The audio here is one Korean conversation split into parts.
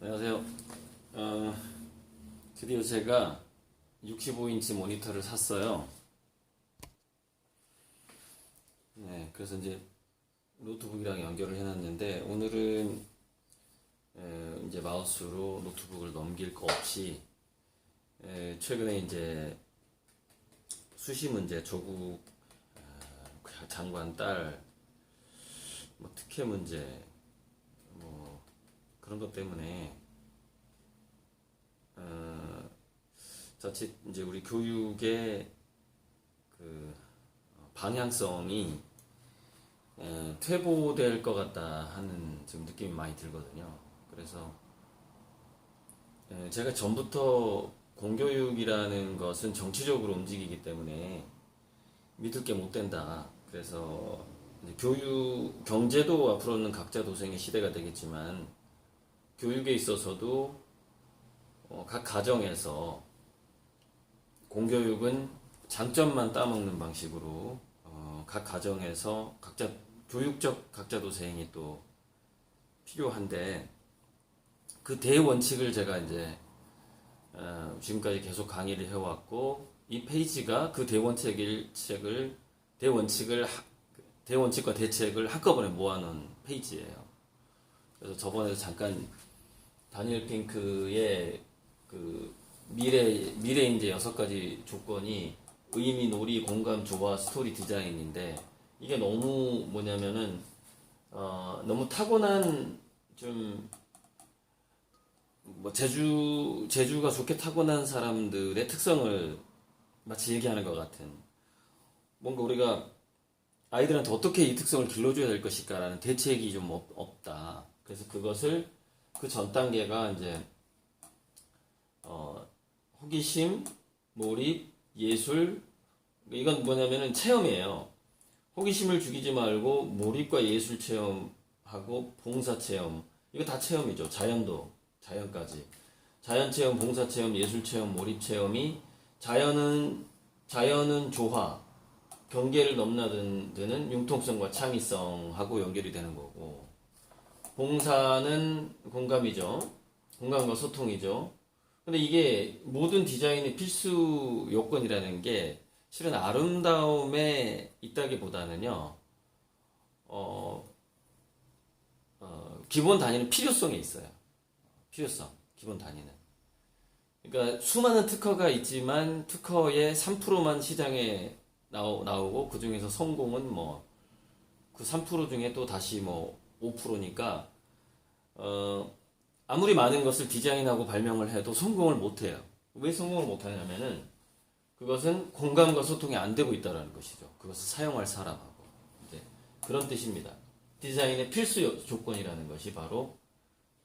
안녕하세요. 어, 드디어 제가 65인치 모니터를 샀어요. 네, 그래서 이제 노트북이랑 연결을 해놨는데 오늘은 이제 마우스로 노트북을 넘길 거 없이 최근에 이제 수시 문제, 조국 장관 딸 뭐 특혜 문제 뭐 그런 것 때문에 자칫 이제 우리 교육의 그 방향성이 퇴보될 것 같다 하는 지금 느낌이 많이 들거든요. 그래서 제가 전부터 공교육이라는 것은 정치적으로 움직이기 때문에 믿을 게 못 된다. 그래서 이제 교육, 경제도 앞으로는 각자 도생의 시대가 되겠지만 교육에 있어서도 각 가정에서 공교육은 장점만 따먹는 방식으로 각 가정에서 각자 교육적 각자 도생이 또 필요한데 그 대원칙을 제가 이제 지금까지 계속 강의를 해왔고 이 페이지가 그 대원칙과 대책을 한꺼번에 모아놓은 페이지예요. 그래서 저번에 잠깐 다니엘 핑크의 그 미래 이제 6가지 조건이 의미, 놀이, 공감, 조화, 스토리, 디자인인데 이게 너무 뭐냐면은 너무 타고난 좀 뭐 재주가 좋게 타고난 사람들의 특성을 마치 얘기하는 것 같은 뭔가 우리가 아이들한테 어떻게 이 특성을 길러줘야 될 것일까라는 대책이 좀 없다. 그래서 그것을 그 전 단계가 이제 호기심, 몰입, 예술 이건 뭐냐면은 체험이에요. 호기심을 죽이지 말고 몰입과 예술 체험하고 봉사 체험 이거 다 체험이죠. 자연까지 자연 체험, 봉사 체험, 예술 체험, 몰입 체험이 자연은 조화, 경계를 넘나드는 융통성과 창의성하고 연결이 되는 거고 봉사는 공감이죠. 공감과 소통이죠. 근데 이게 모든 디자인의 필수 요건이라는 게 실은 아름다움에 있다기보다는요, 기본 단위는 필요성에 있어요. 필요성, 기본 단위는. 그러니까 수많은 특허가 있지만 특허의 3%만 시장에 나오고 그 중에서 성공은 뭐 그 3% 중에 또 다시 뭐 5%니까 아무리 많은 것을 디자인하고 발명을 해도 성공을 못해요. 왜 성공을 못하냐면은 그것은 공감과 소통이 안 되고 있다는 것이죠. 그것을 사용할 사람하고 이제 그런 뜻입니다. 디자인의 필수 조건이라는 것이 바로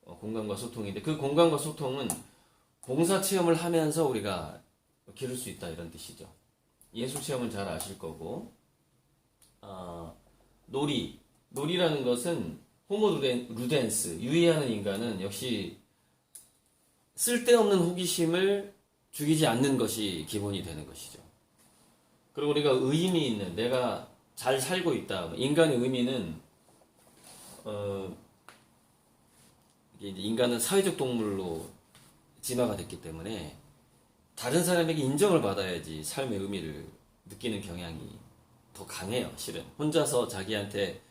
공감과 소통인데 그 공감과 소통은 봉사 체험을 하면서 우리가 기를 수 있다 이런 뜻이죠. 예술 체험은 잘 아실 거고 놀이라는 것은 호모 루덴스 유의하는 인간은 역시 쓸데없는 호기심을 죽이지 않는 것이 기본이 되는 것이죠. 그리고 우리가 의미 있는 내가 잘 살고 있다. 인간의 의미는 이게 이제 인간은 사회적 동물로 진화가 됐기 때문에 다른 사람에게 인정을 받아야지 삶의 의미를 느끼는 경향이 더 강해요. 실은 혼자서 자기한테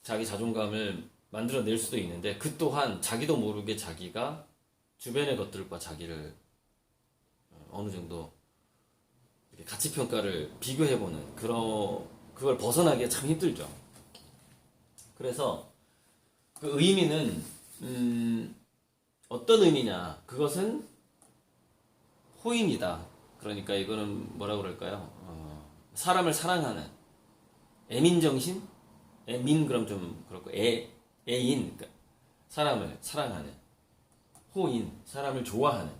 자기 자존감을 만들어낼 수도 있는데 그 또한 자기도 모르게 자기가 주변의 것들과 자기를 어느 정도 가치 평가를 비교해보는 그걸 벗어나기가 참 힘들죠. 그래서 그 의미는 어떤 의미냐? 그것은 호인이다. 그러니까 이거는 뭐라 그럴까요? 사람을 사랑하는 애민정신? 애민 그럼 좀 그렇고 애인 그러니까 사람을 사랑하는 호인 사람을 좋아하는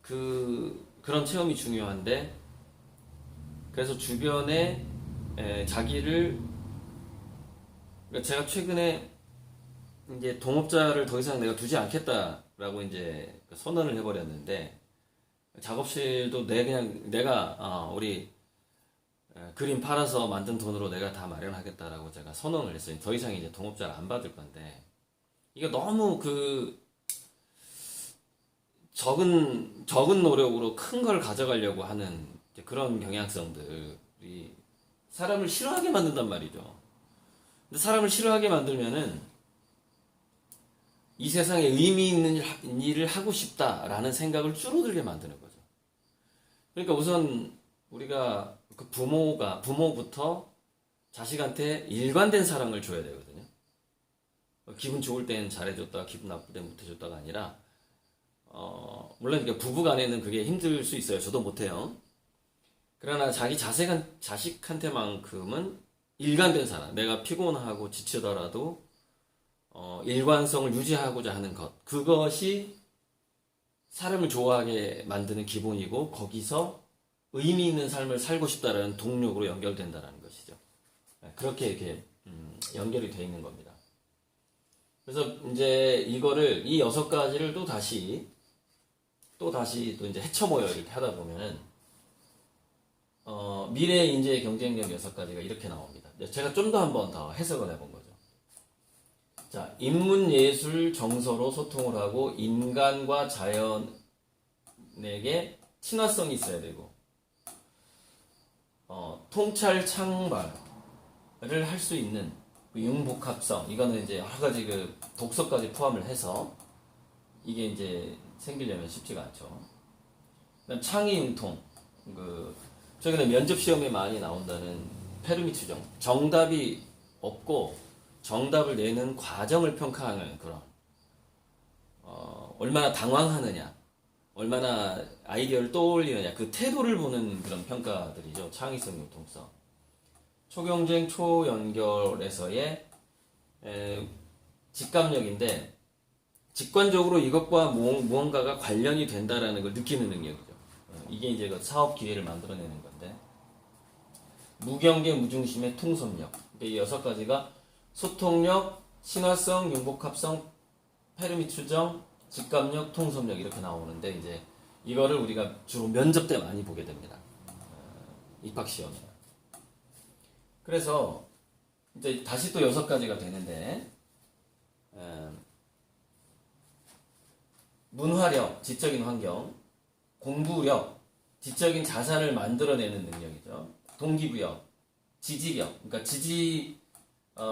그런 체험이 중요한데 그래서 주변에 자기를 그러니까 제가 최근에 이제 동업자를 더 이상 내가 두지 않겠다라고 이제 선언을 해버렸는데 작업실도 내가 우리 그림 팔아서 만든 돈으로 내가 다 마련하겠다라고 제가 선언을 했어요. 더 이상 이제 동업자를 안 받을 건데 이게 너무 적은 노력으로 큰 걸 가져가려고 하는 이제 그런 경향성들이 사람을 싫어하게 만든단 말이죠. 근데 사람을 싫어하게 만들면은 이 세상에 의미 있는 일을 하고 싶다라는 생각을 줄어들게 만드는 거죠. 그러니까 우선 우리가 그 부모부터 자식한테 일관된 사랑을 줘야 되거든요. 기분 좋을 땐 잘해줬다가 기분 나쁠 땐 못해줬다가 아니라 물론 이게 부부 간에는 그게 힘들 수 있어요. 저도 못해요. 그러나 자기 자식한테만큼은 일관된 사랑, 내가 피곤하고 지치더라도 일관성을 유지하고자 하는 것, 그것이 사람을 좋아하게 만드는 기본이고 거기서 의미 있는 삶을 살고 싶다라는 동력으로 연결된다라는 것이죠. 그렇게 이렇게 연결이 되어 있는 겁니다. 그래서 이제 이거를 이 6가지를 또 다시 또 이제 헤쳐모여 이렇게 하다 보면은 미래 인재의 경쟁력 6가지가 이렇게 나옵니다. 제가 좀 더 한번 더 해석을 해본 거죠. 자, 인문, 예술, 정서로 소통을 하고 인간과 자연에게 친화성이 있어야 되고 통찰 창발을 할 수 있는 그 융복합성, 이거는 이제 여러 가지 그 독서까지 포함을 해서 이게 이제 생기려면 쉽지가 않죠. 그다음 창의 융통, 최근에 면접 시험에 많이 나온다는 페르미 추정, 정답이 없고 정답을 내는 과정을 평가하는 그런 얼마나 당황하느냐, 얼마나 아이디어를 떠올리느냐, 그 태도를 보는 그런 평가들이죠. 창의성, 융통성. 초경쟁, 초연결에서의 직감력인데 직관적으로 이것과 무언가가 관련이 된다라는 걸 느끼는 능력이죠. 이게 이제 그 사업 기회를 만들어내는 건데, 무경계 무중심의 통섭력. 이 6가지가 소통력, 친화성, 융복합성, 페르미 추정, 직감력, 통섭력 이렇게 나오는데 이제 이거를 우리가 주로 면접 때 많이 보게 됩니다. 입학 시험에. 그래서 이제 다시 또 6가지가 되는데, 문화력, 지적인 환경, 공부력, 지적인 자산을 만들어내는 능력이죠. 동기부여, 지지력, 그러니까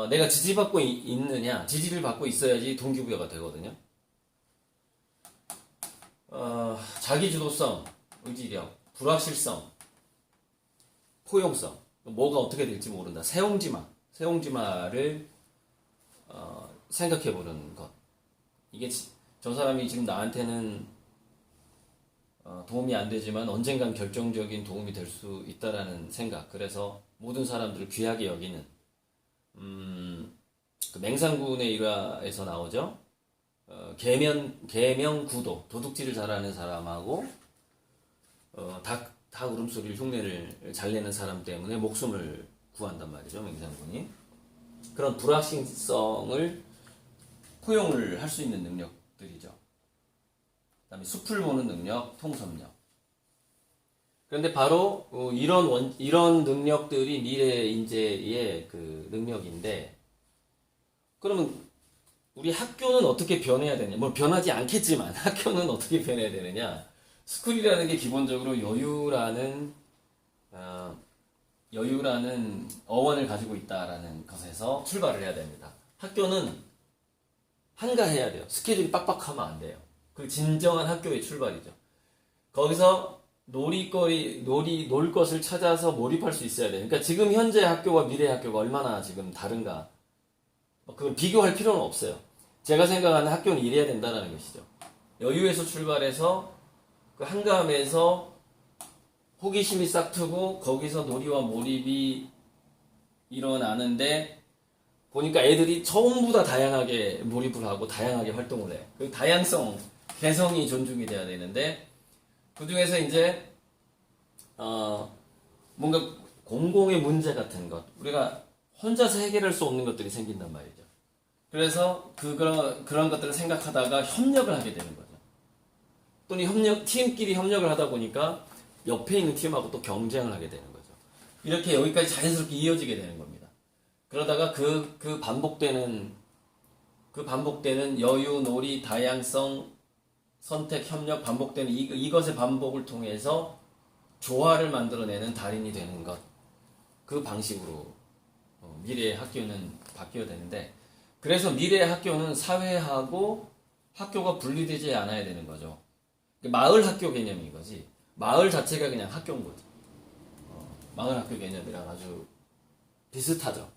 내가 지지받고 있느냐, 지지를 받고 있어야지 동기부여가 되거든요. 자기주도성, 의지력, 불확실성, 포용성, 뭐가 어떻게 될지 모른다. 세옹지마를 생각해보는 것. 이게 저 사람이 지금 나한테는 도움이 안 되지만 언젠간 결정적인 도움이 될 수 있다라는 생각. 그래서 모든 사람들을 귀하게 여기는 그 맹상군의 일화에서 나오죠. 계명구도, 도둑질을 잘하는 사람하고 닭 울음소리를 흉내를 잘 내는 사람 때문에 목숨을 구한단 말이죠. 맹상군이. 그런 불확실성을 포용을 할 수 있는 능력들이죠. 그 다음에 숲을 보는 능력, 통섭력. 그런데 바로 이런 능력들이 미래 인재의 그 능력인데, 그러면 우리 학교는 어떻게 변해야 되냐? 뭐 변하지 않겠지만 학교는 어떻게 변해야 되느냐? 스쿨이라는 게 기본적으로 여유라는 어원을 가지고 있다라는 것에서 출발을 해야 됩니다. 학교는 한가해야 돼요. 스케줄이 빡빡하면 안 돼요. 그 진정한 학교의 출발이죠. 거기서 놀 것을 찾아서 몰입할 수 있어야 돼요. 그러니까 지금 현재 학교와 미래 학교가 얼마나 지금 다른가. 그걸 비교할 필요는 없어요. 제가 생각하는 학교는 이래야 된다는 것이죠. 여유에서 출발해서 그 한가함에서 호기심이 싹트고 거기서 놀이와 몰입이 일어나는데 보니까 애들이 전부 다 다양하게 몰입을 하고 다양하게 활동을 해요. 그 다양성, 개성이 존중이 돼야 되는데 그 중에서 이제 뭔가 공공의 문제 같은 것, 우리가 혼자서 해결할 수 없는 것들이 생긴단 말이죠. 그래서 그런 것들을 생각하다가 협력을 하게 되는 거죠. 또는 팀끼리 협력을 하다 보니까 옆에 있는 팀하고 또 경쟁을 하게 되는 거죠. 이렇게 여기까지 자연스럽게 이어지게 되는 겁니다. 그러다가 그 반복되는 그 반복되는 여유, 놀이, 다양성, 선택, 협력, 반복되는 이것의 반복을 통해서 조화를 만들어내는 달인이 되는 것. 그 방식으로 미래의 학교는 바뀌어야 되는데, 그래서 미래의 학교는 사회하고 학교가 분리되지 않아야 되는 거죠. 마을 학교 개념인 거지. 마을 자체가 그냥 학교인 거지. 마을 학교 개념이랑 아주 비슷하죠.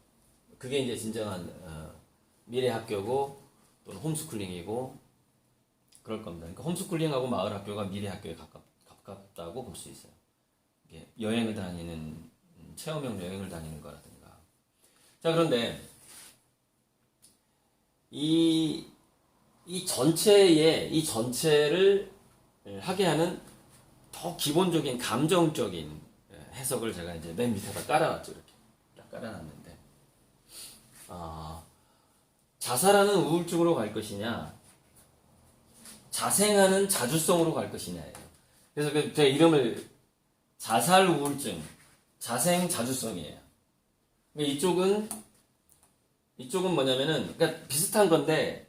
그게 이제 진정한 미래 학교고 또는 홈스쿨링이고 그럴 겁니다. 그러니까 홈스쿨링하고 마을 학교가 미래 학교에 가깝다고 볼 수 있어요. 이게 여행을 다니는 체험형 여행을 다니는 거라든가. 자, 그런데 이 전체를 하게 하는 더 기본적인 감정적인 해석을 제가 이제 맨 밑에다 깔아놨죠. 이렇게 딱 깔아놨는데, 자살하는 우울증으로 갈 것이냐, 자생하는 자주성으로 갈 것이냐예요. 그래서 제 이름을 자살 우울증, 자생 자주성이에요. 이쪽은 뭐냐면은, 그러니까 비슷한 건데,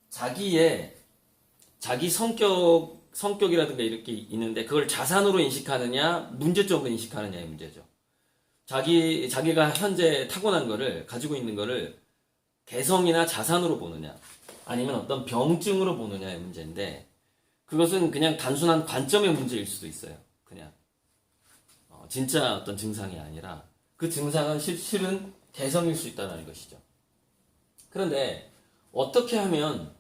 자기 성격이라든가 이렇게 있는데, 그걸 자산으로 인식하느냐, 문제점으로 인식하느냐의 문제죠. 자기가 현재 타고난 거를, 가지고 있는 거를 개성이나 자산으로 보느냐, 아니면 어떤 병증으로 보느냐의 문제인데, 그것은 그냥 단순한 관점의 문제일 수도 있어요. 그냥. 진짜 어떤 증상이 아니라, 그 증상은 실은 개성일 수 있다는 것이죠. 그런데, 어떻게 하면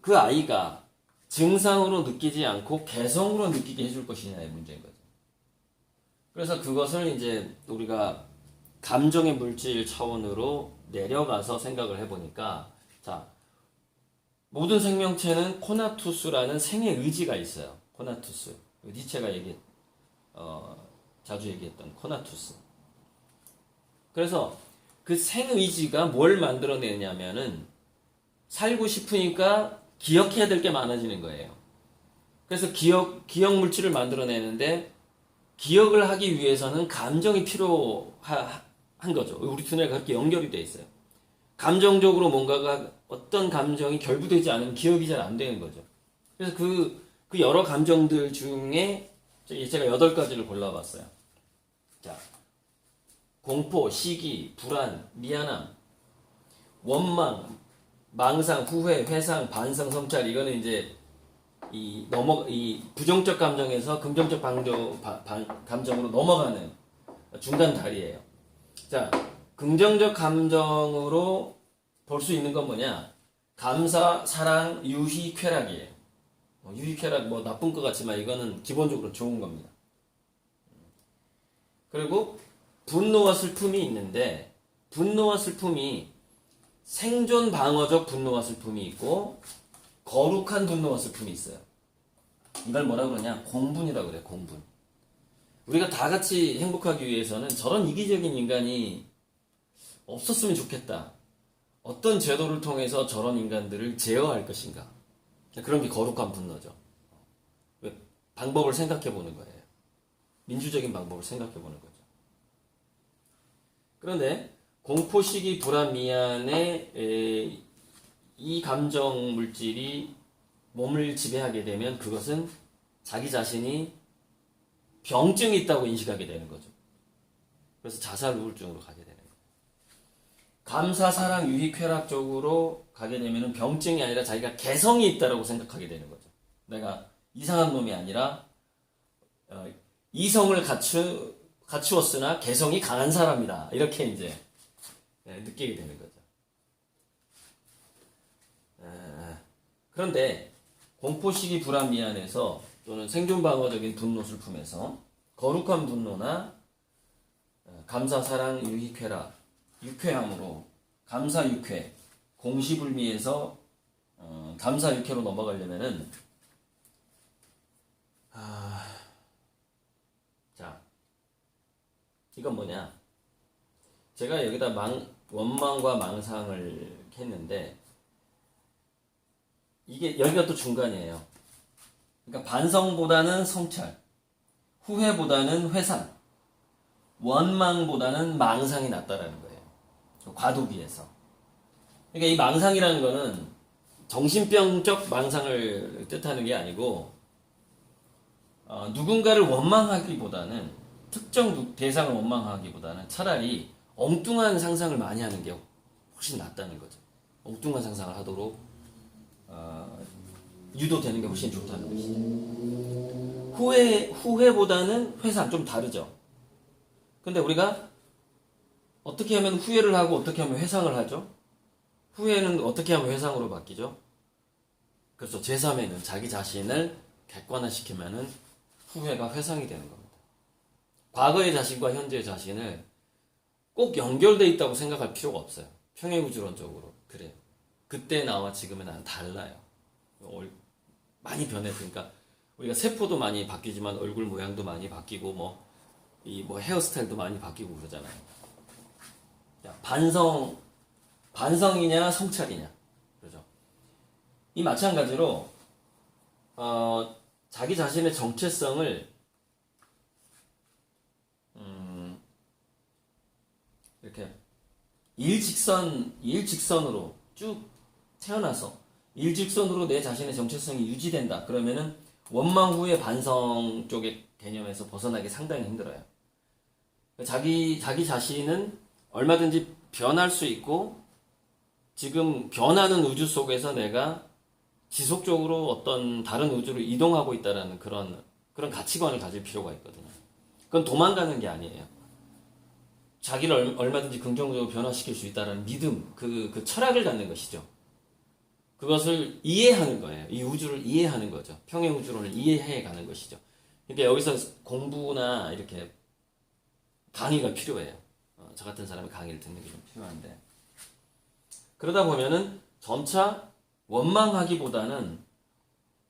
그 아이가 증상으로 느끼지 않고 개성으로 느끼게 해줄 것이냐의 문제인 거죠. 그래서 그것을 이제 우리가 감정의 물질 차원으로 내려가서 생각을 해보니까, 자, 모든 생명체는 코나투스라는 생의 의지가 있어요. 코나투스. 니체가 자주 얘기했던 코나투스. 그래서 그 생의지가 뭘 만들어내냐면은 살고 싶으니까 기억해야 될 게 많아지는 거예요. 그래서 기억 물질을 만들어내는데 기억을 하기 위해서는 감정이 필요한 거죠. 우리 두뇌가 그렇게 연결이 돼 있어요. 감정적으로 뭔가가 어떤 감정이 결부되지 않으면 기억이 잘 안 되는 거죠. 그래서 그 여러 감정들 중에 제가 8가지를 골라봤어요. 자, 공포, 시기, 불안, 미안함, 원망, 망상, 후회, 회상, 반성, 성찰. 이거는 이제 이 부정적 감정에서 긍정적 감정으로 넘어가는 중간 다리예요. 자, 긍정적 감정으로 볼 수 있는 건 뭐냐? 감사, 사랑, 유희, 쾌락이에요. 유희, 쾌락 뭐 나쁜 것 같지만 이거는 기본적으로 좋은 겁니다. 그리고 분노와 슬픔이 있는데, 분노와 슬픔이 생존 방어적 분노와 슬픔이 있고 거룩한 분노와 슬픔이 있어요. 이걸 뭐라 그러냐? 공분이라고 그래요. 공분. 우리가 다 같이 행복하기 위해서는 저런 이기적인 인간이 없었으면 좋겠다. 어떤 제도를 통해서 저런 인간들을 제어할 것인가? 그런 게 거룩한 분노죠. 방법을 생각해 보는 거예요. 민주적인 방법을 생각해 보는 거죠. 그런데 공포, 시기, 불안, 미안의 이 감정 물질이 몸을 지배하게 되면 그것은 자기 자신이 병증이 있다고 인식하게 되는 거죠. 그래서 자살 우울증으로 가게 되는 거예요. 감사, 사랑, 유희, 쾌락 쪽으로 가게 되면 병증이 아니라 자기가 개성이 있다고 생각하게 되는 거죠. 내가 이상한 놈이 아니라 이성을 갖추었으나 개성이 강한 사람이다. 이렇게 이제 느끼게 되는 거죠. 그런데 공포, 시기, 불안, 미안에서 또는 생존 방어적인 분노, 슬픔에서 거룩한 분노나 감사, 사랑, 유희, 쾌락, 유쾌함으로 감사, 유쾌, 공시불미에서 감사, 유쾌로 넘어가려면은 자, 이건 뭐냐? 제가 여기다 원망과 망상을 했는데 이게 여기가 또 중간이에요. 그러니까 반성보다는 성찰, 후회보다는 회상, 원망보다는 망상이 낫다라는 거예요. 과도기에서. 그러니까 이 망상이라는 거는 정신병적 망상을 뜻하는 게 아니고 누군가를 원망하기보다는 특정 대상을 원망하기보다는 차라리 엉뚱한 상상을 많이 하는 게 훨씬 낫다는 거죠. 엉뚱한 상상을 하도록 유도되는 게 훨씬 좋다는 것이죠. 후회보다는 회상 좀 다르죠. 근데 우리가 어떻게 하면 후회를 하고 어떻게 하면 회상을 하죠? 후회는 어떻게 하면 회상으로 바뀌죠? 그렇죠. 제3회는 자기 자신을 객관화시키면은 후회가 회상이 되는 겁니다. 과거의 자신과 현재의 자신을 꼭 연결되어 있다고 생각할 필요가 없어요. 평행우주론적으로. 그래요. 그때 나와 지금의 나는 달라요. 많이 변했으니까 우리가 세포도 많이 바뀌지만 얼굴 모양도 많이 바뀌고 헤어스타일도 많이 바뀌고 그러잖아요. 반성이냐 성찰이냐. 그렇죠. 이 마찬가지로 자기 자신의 정체성을 이렇게 일직선으로 쭉 태어나서 일직선으로 내 자신의 정체성이 유지된다. 그러면은 원망 후의 반성 쪽의 개념에서 벗어나기 상당히 힘들어요. 자기 자신은 얼마든지 변할 수 있고 지금 변하는 우주 속에서 내가 지속적으로 어떤 다른 우주로 이동하고 있다라는 그런 가치관을 가질 필요가 있거든요. 그건 도망가는 게 아니에요. 자기를 얼마든지 긍정적으로 변화시킬 수 있다는 믿음, 그 철학을 갖는 것이죠. 그것을 이해하는 거예요. 이 우주를 이해하는 거죠. 평행우주론을 이해해 가는 것이죠. 그러니까 여기서 공부나 이렇게 강의가 필요해요. 저 같은 사람이 강의를 듣는 게 좀 필요한데. 그러다 보면은 점차 원망하기보다는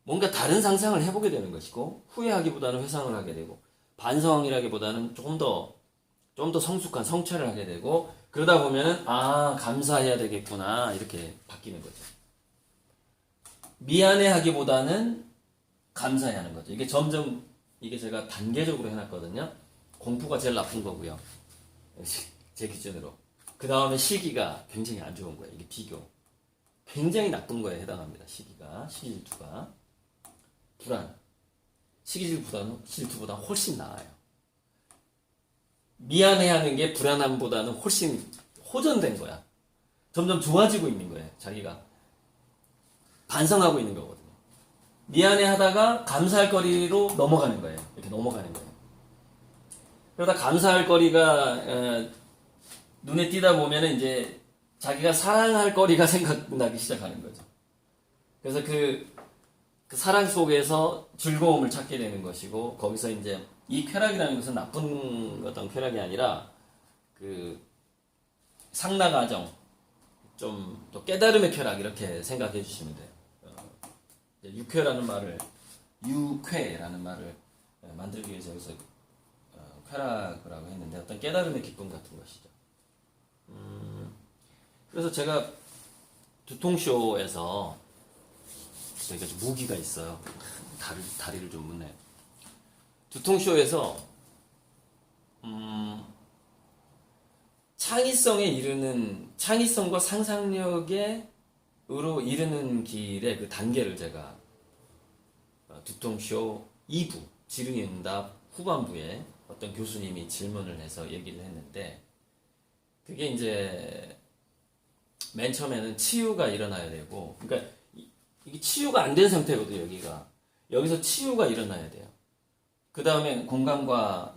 뭔가 다른 상상을 해보게 되는 것이고, 후회하기보다는 회상을 하게 되고, 반성이라기보다는 좀 더 성숙한 성찰을 하게 되고, 그러다 보면은 감사해야 되겠구나 이렇게 바뀌는 거죠. 미안해하기보다는 감사해하는 거죠. 이게 제가 단계적으로 해놨거든요. 공포가 제일 나쁜 거고요. 제 기준으로. 그 다음에 시기가 굉장히 안 좋은 거예요. 이게 비교. 굉장히 나쁜 거에 해당합니다. 시기질투가. 불안. 시기질투보다 훨씬 나아요. 미안해하는 게 불안함보다는 훨씬 호전된 거야. 점점 좋아지고 있는 거예요. 자기가 반성하고 있는 거거든요. 미안해하다가 감사할 거리로 넘어가는 거예요. 이렇게 넘어가는 거예요. 그러다 감사할 거리가 눈에 띄다 보면은 이제 자기가 사랑할 거리가 생각나기 시작하는 거죠. 그래서 그 사랑 속에서 즐거움을 찾게 되는 것이고, 거기서 이제 이 쾌락이라는 것은 나쁜 어떤 쾌락이 아니라 그 상나가정, 좀 또 깨달음의 쾌락 이렇게 생각해 주시면 돼요. 유쾌라는 말을 만들기 위해서 여기서 쾌락이라고 했는데 어떤 깨달음의 기쁨 같은 것이죠. 그래서 제가 두통쇼에서 저희가 좀 무기가 있어요. 다리를 좀 묻네요. 두통쇼에서 창의성과 상상력으로 이르는 길의 그 단계를 제가 두통쇼 2부 질의응답 후반부에 어떤 교수님이 질문을 해서 얘기를 했는데, 그게 이제 맨 처음에는 치유가 일어나야 되고, 그러니까 이게 치유가 안 된 상태거든요. 여기서 치유가 일어나야 돼요. 그 다음에 공감과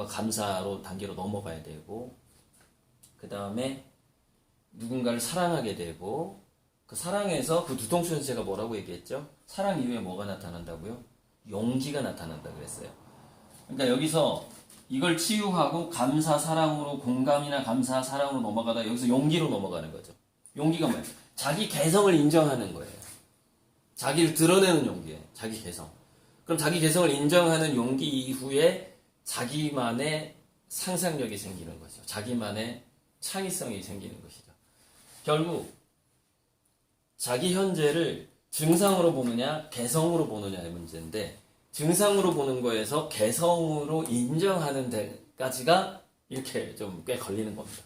감사로 단계로 넘어가야 되고, 그 다음에 누군가를 사랑하게 되고, 그 사랑에서 그 두통쇼 선생가 뭐라고 얘기했죠? 사랑 이후에 뭐가 나타난다고요? 용기가 나타난다 그랬어요. 그러니까 여기서 이걸 치유하고 감사, 사랑으로, 공감이나 감사, 사랑으로 넘어가다 여기서 용기로 넘어가는 거죠. 용기가 뭐예요? 자기 개성을 인정하는 거예요. 자기를 드러내는 용기예요. 자기 개성. 그럼 자기 개성을 인정하는 용기 이후에 자기만의 상상력이 생기는 거죠. 자기만의 창의성이 생기는 것이죠. 결국 자기 현재를 증상으로 보느냐 개성으로 보느냐의 문제인데, 증상으로 보는 거에서 개성으로 인정하는 데까지가 이렇게 좀 꽤 걸리는 겁니다.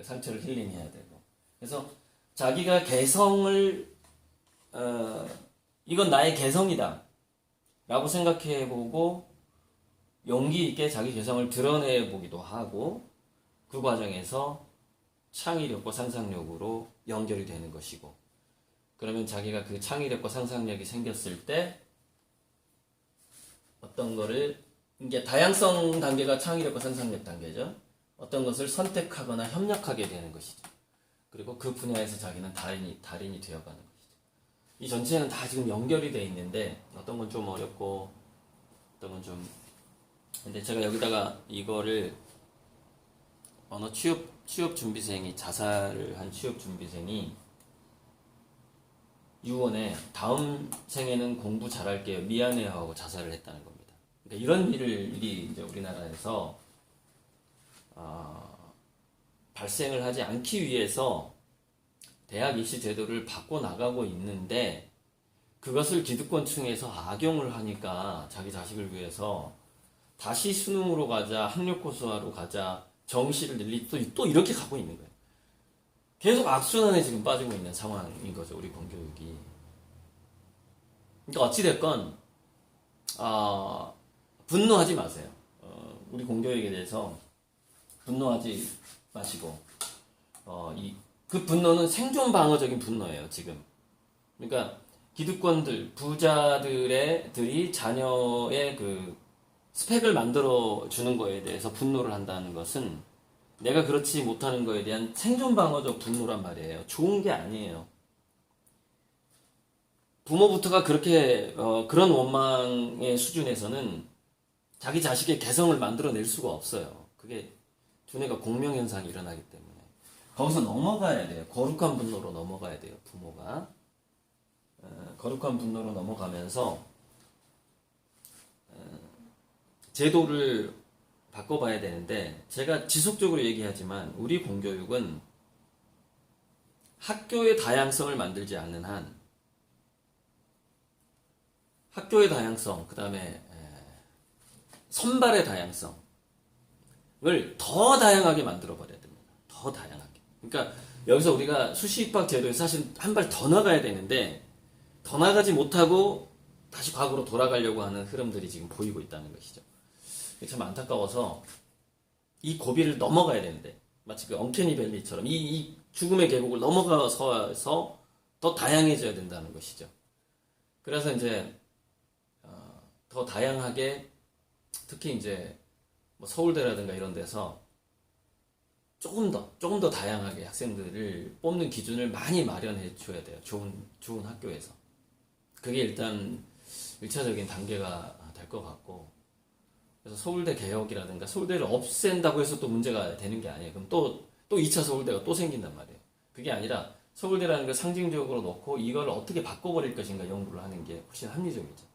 상처를 힐링해야 되고, 그래서 자기가 개성을 이건 나의 개성이다 라고 생각해보고 용기 있게 자기 개성을 드러내보기도 하고 그 과정에서 창의력과 상상력으로 연결이 되는 것이고 그러면 자기가 그 창의력과 상상력이 생겼을 때 어떤 거를 이게 다양성 단계가 창의력과 상상력 단계죠. 어떤 것을 선택하거나 협력하게 되는 것이죠. 그리고 그 분야에서 자기는 달인이 되어가는 것이죠. 이 전체는 다 지금 연결이 되어 있는데 어떤 건 좀 어렵고 어떤 건 좀 근데 제가 여기다가 이거를 어느 취업 준비생이 자살을 한 취업 준비생이 유언에 다음 생에는 공부 잘할게요 미안해하고 자살을 했다는 겁니다. 그러니까 이런 일이 이제 우리나라에서 발생을 하지 않기 위해서 대학 입시 제도를 바꿔 나가고 있는데 그것을 기득권층에서 악용을 하니까 자기 자식을 위해서 다시 수능으로 가자, 학력고사로 가자, 정시를 늘리고 또 이렇게 가고 있는 거예요. 계속 악순환에 지금 빠지고 있는 상황인 거죠, 우리 공교육이. 그러니까 어찌됐건 분노하지 마세요. 우리 공교육에 대해서 분노하지 마시고 그 분노는 생존 방어적인 분노예요, 지금. 그러니까 기득권들, 부자들이 자녀의 그 스펙을 만들어 주는 거에 대해서 분노를 한다는 것은 내가 그렇지 못하는 거에 대한 생존 방어적 분노란 말이에요. 좋은 게 아니에요. 부모부터가 그렇게 그런 원망의 수준에서는 자기 자식의 개성을 만들어낼 수가 없어요. 그게 두뇌가 공명현상이 일어나기 때문에 거기서 넘어가야 돼요. 거룩한 분노로 넘어가야 돼요. 부모가 거룩한 분노로 넘어가면서 제도를 바꿔봐야 되는데 제가 지속적으로 얘기하지만 우리 공교육은 학교의 다양성을 만들지 않는 한 학교의 다양성, 그 다음에 선발의 다양성을 더 다양하게 만들어버려야 됩니다. 더 다양하게. 그러니까 여기서 우리가 수시 입학 제도에 사실 한 발 더 나가야 되는데 더 나가지 못하고 다시 과거로 돌아가려고 하는 흐름들이 지금 보이고 있다는 것이죠. 참 안타까워서 이 고비를 넘어가야 되는데 마치 그 언캐니 밸리처럼 이 죽음의 계곡을 넘어가서 더 다양해져야 된다는 것이죠. 그래서 이제 더 다양하게 특히 이제 뭐 서울대라든가 이런 데서 조금 더 다양하게 학생들을 뽑는 기준을 많이 마련해 줘야 돼요. 좋은 학교에서. 그게 일단 1차적인 단계가 될 것 같고 그래서 서울대 개혁이라든가 서울대를 없앤다고 해서 또 문제가 되는 게 아니에요. 그럼 또 2차 서울대가 또 생긴단 말이에요. 그게 아니라 서울대라는 걸 상징적으로 놓고 이걸 어떻게 바꿔버릴 것인가 연구를 하는 게 훨씬 합리적이죠.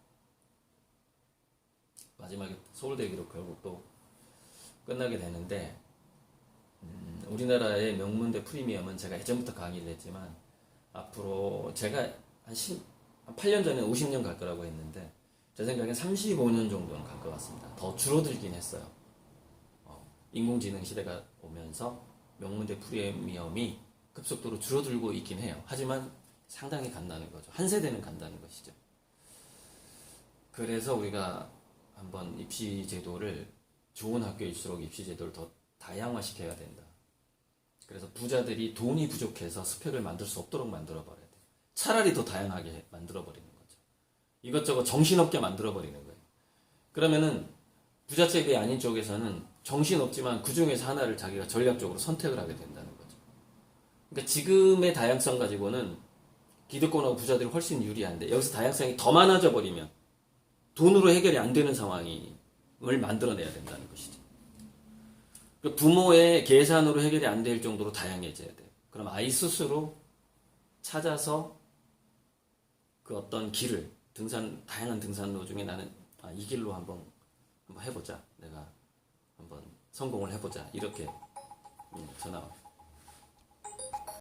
마지막에 서울대 얘기로 결국 또 끝나게 되는데 우리나라의 명문대 프리미엄은 제가 예전부터 강의를 했지만 앞으로 제가 한 8년 전에 50년 갈 거라고 했는데 제 생각엔 35년 정도는 갈 것 같습니다. 더 줄어들긴 했어요. 인공지능 시대가 오면서 명문대 프리미엄이 급속도로 줄어들고 있긴 해요. 하지만 상당히 간다는 거죠. 한 세대는 간다는 것이죠. 그래서 우리가 한번 입시 제도를 좋은 학교일수록 입시 제도를 더 다양화시켜야 된다. 그래서 부자들이 돈이 부족해서 스펙을 만들 수 없도록 만들어버려야 돼요. 차라리 더 다양하게 만들어버리는 거죠. 이것저것 정신없게 만들어버리는 거예요. 그러면은 부잣집이 아닌 쪽에서는 정신없지만 그 중에서 하나를 자기가 전략적으로 선택을 하게 된다는 거죠. 그러니까 지금의 다양성 가지고는 기득권하고 부자들이 훨씬 유리한데 여기서 다양성이 더 많아져 버리면 돈으로 해결이 안 되는 상황을 만들어내야 된다는 것이죠. 부모의 계산으로 해결이 안 될 정도로 다양해져야 돼요. 그럼 아이 스스로 찾아서 그 어떤 길을 다양한 등산로 중에 나는 이 길로 한번 해보자. 내가 한번 성공을 해보자. 이렇게 전화